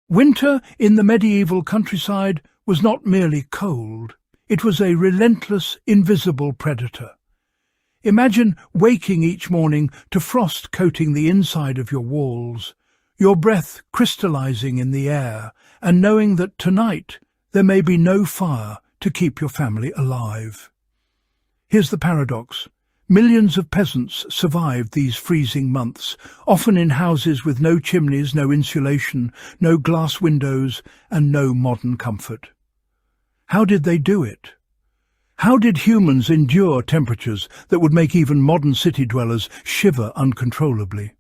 Winter in the medieval countryside was not merely cold, it was a relentless, invisible predator. Imagine waking each morning to frost coating the inside of your walls, your breath crystallizing in the air, and knowing that tonight there may be no fire to keep your family alive. Here's the paradox. Millions of peasants survived these freezing months, often in houses with no chimneys, no insulation, no glass windows, and no modern comfort. How did they do it? How did humans endure temperatures that would make even modern city dwellers shiver uncontrollably?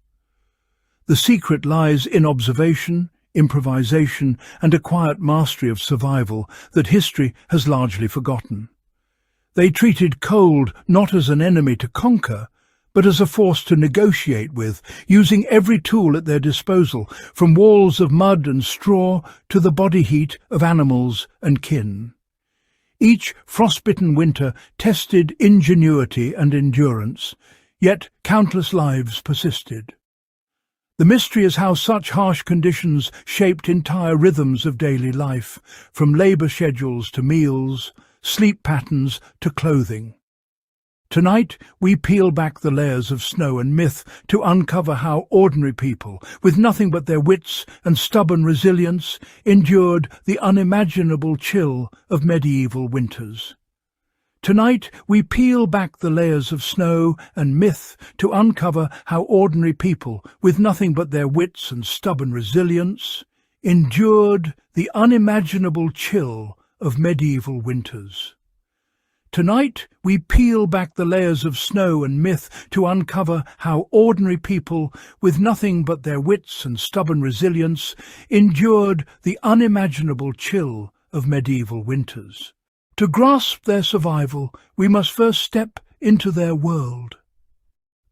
The secret lies in observation, improvisation, and a quiet mastery of survival that history has largely forgotten. They treated cold not as an enemy to conquer, but as a force to negotiate with, using every tool at their disposal, from walls of mud and straw to the body heat of animals and kin. Each frostbitten winter tested ingenuity and endurance, yet countless lives persisted. The mystery is how such harsh conditions shaped entire rhythms of daily life, from labour schedules to meals, sleep patterns to clothing. Tonight we peel back the layers of snow and myth to uncover how ordinary people, with nothing but their wits and stubborn resilience, endured the unimaginable chill of medieval winters. Tonight we peel back the layers of snow and myth to uncover how ordinary people, with nothing but their wits and stubborn resilience, endured the unimaginable chill of medieval winters. Tonight we peel back the layers of snow and myth to uncover how ordinary people, with nothing but their wits and stubborn resilience, endured the unimaginable chill of medieval winters. To grasp their survival, we must first step into their world.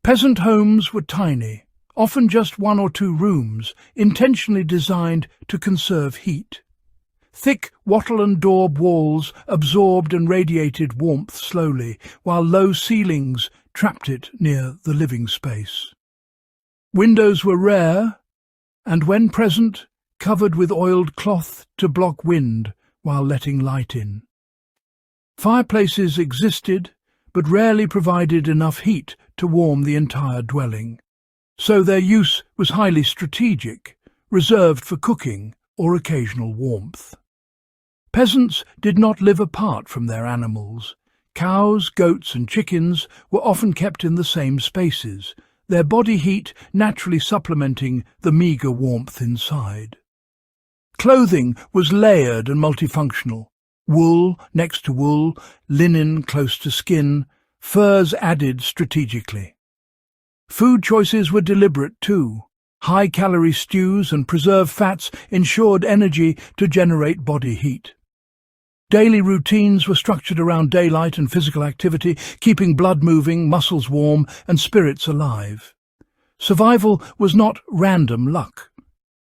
Peasant homes were tiny, often just 1 or 2 rooms, intentionally designed to conserve heat. Thick wattle and daub walls absorbed and radiated warmth slowly, while low ceilings trapped it near the living space. Windows were rare, and when present, covered with oiled cloth to block wind while letting light in. Fireplaces existed, but rarely provided enough heat to warm the entire dwelling, so their use was highly strategic, reserved for cooking or occasional warmth. Peasants did not live apart from their animals. Cows, goats and chickens were often kept in the same spaces, their body heat naturally supplementing the meagre warmth inside. Clothing was layered and multifunctional. Wool next to wool, linen close to skin, furs added strategically. Food choices were deliberate too. High-calorie stews and preserved fats ensured energy to generate body heat. Daily routines were structured around daylight and physical activity, keeping blood moving, muscles warm, and spirits alive. Survival was not random luck.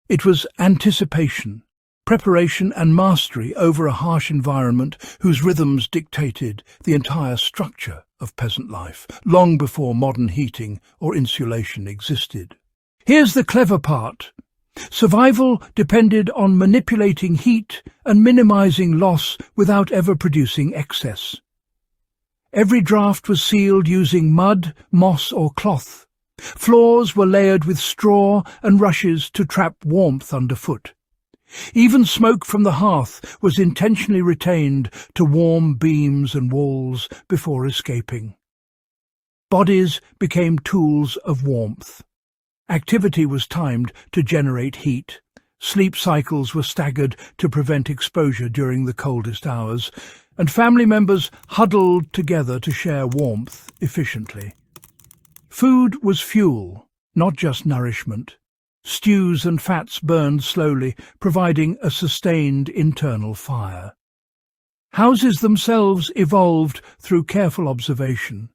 It was anticipation, preparation and mastery over a harsh environment whose rhythms dictated the entire structure of peasant life, long before modern heating or insulation existed. Here's the clever part. Survival depended on manipulating heat and minimizing loss without ever producing excess. Every draft was sealed using mud, moss or cloth. Floors were layered with straw and rushes to trap warmth underfoot. Even smoke from the hearth was intentionally retained to warm beams and walls before escaping. Bodies became tools of warmth. Activity was timed to generate heat. Sleep cycles were staggered to prevent exposure during the coldest hours, and family members huddled together to share warmth efficiently. Food was fuel, not just nourishment. Stews and fats burned slowly, providing a sustained internal fire. Houses themselves evolved through careful observation.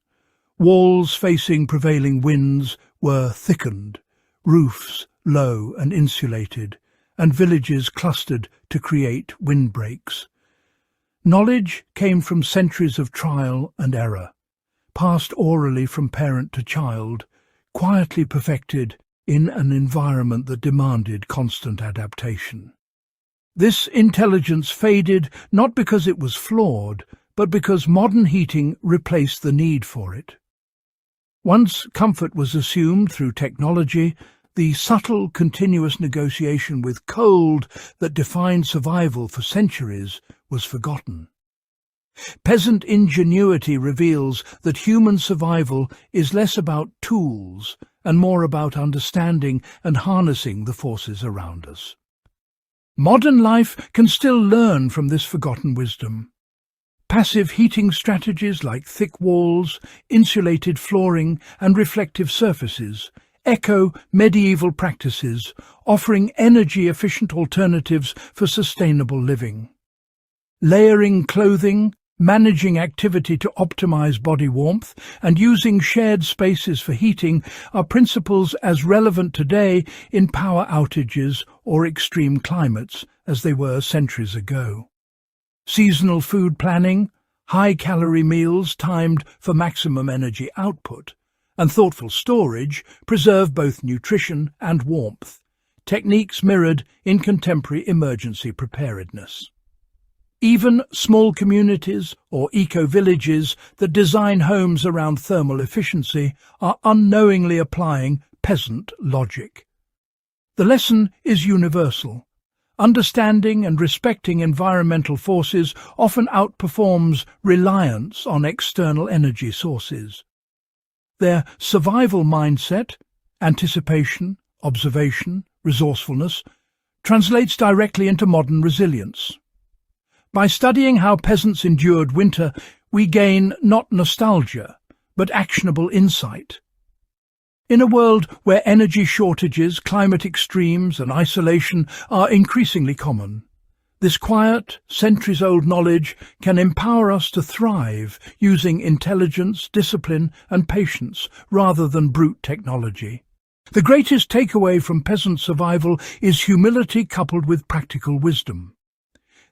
Walls facing prevailing winds were thickened, roofs low and insulated, and villages clustered to create windbreaks. Knowledge came from centuries of trial and error, passed orally from parent to child, quietly perfected in an environment that demanded constant adaptation. This intelligence faded not because it was flawed, but because modern heating replaced the need for it. Once comfort was assumed through technology, the subtle, continuous negotiation with cold that defined survival for centuries was forgotten. Peasant ingenuity reveals that human survival is less about tools and more about understanding and harnessing the forces around us. Modern life can still learn from this forgotten wisdom. Passive heating strategies like thick walls, insulated flooring and reflective surfaces echo medieval practices, offering energy-efficient alternatives for sustainable living. Layering clothing, managing activity to optimize body warmth, and using shared spaces for heating are principles as relevant today in power outages or extreme climates as they were centuries ago. Seasonal food planning, high-calorie meals timed for maximum energy output, and thoughtful storage preserve both nutrition and warmth, techniques mirrored in contemporary emergency preparedness. Even small communities or eco-villages that design homes around thermal efficiency are unknowingly applying peasant logic. The lesson is universal. Understanding and respecting environmental forces often outperforms reliance on external energy sources. Their survival mindset, anticipation, observation, resourcefulness, translates directly into modern resilience. By studying how peasants endured winter, we gain not nostalgia, but actionable insight. In a world where energy shortages, climate extremes and isolation are increasingly common, this quiet, centuries-old knowledge can empower us to thrive using intelligence, discipline and patience rather than brute technology. The greatest takeaway from peasant survival is humility coupled with practical wisdom.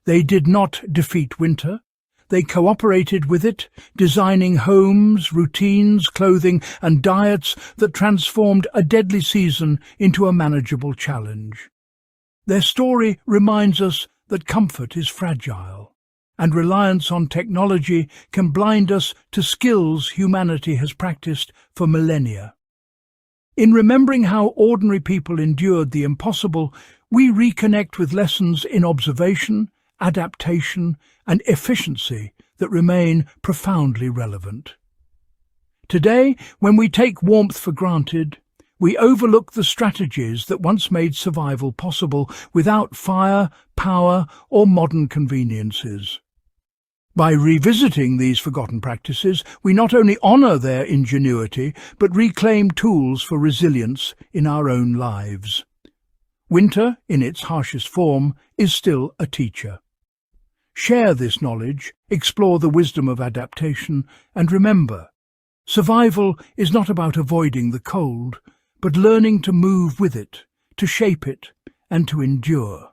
They did not defeat winter. They cooperated with it, designing homes, routines, clothing and diets that transformed a deadly season into a manageable challenge. Their story reminds us that comfort is fragile, and reliance on technology can blind us to skills humanity has practiced for millennia. In remembering how ordinary people endured the impossible, we reconnect with lessons in observation, adaptation and efficiency that remain profoundly relevant. Today, when we take warmth for granted, we overlook the strategies that once made survival possible without fire, power or modern conveniences. By revisiting these forgotten practices, we not only honour their ingenuity, but reclaim tools for resilience in our own lives. Winter, in its harshest form, is still a teacher. Share this knowledge, explore the wisdom of adaptation, and remember, survival is not about avoiding the cold, but learning to move with it, to shape it, and to endure.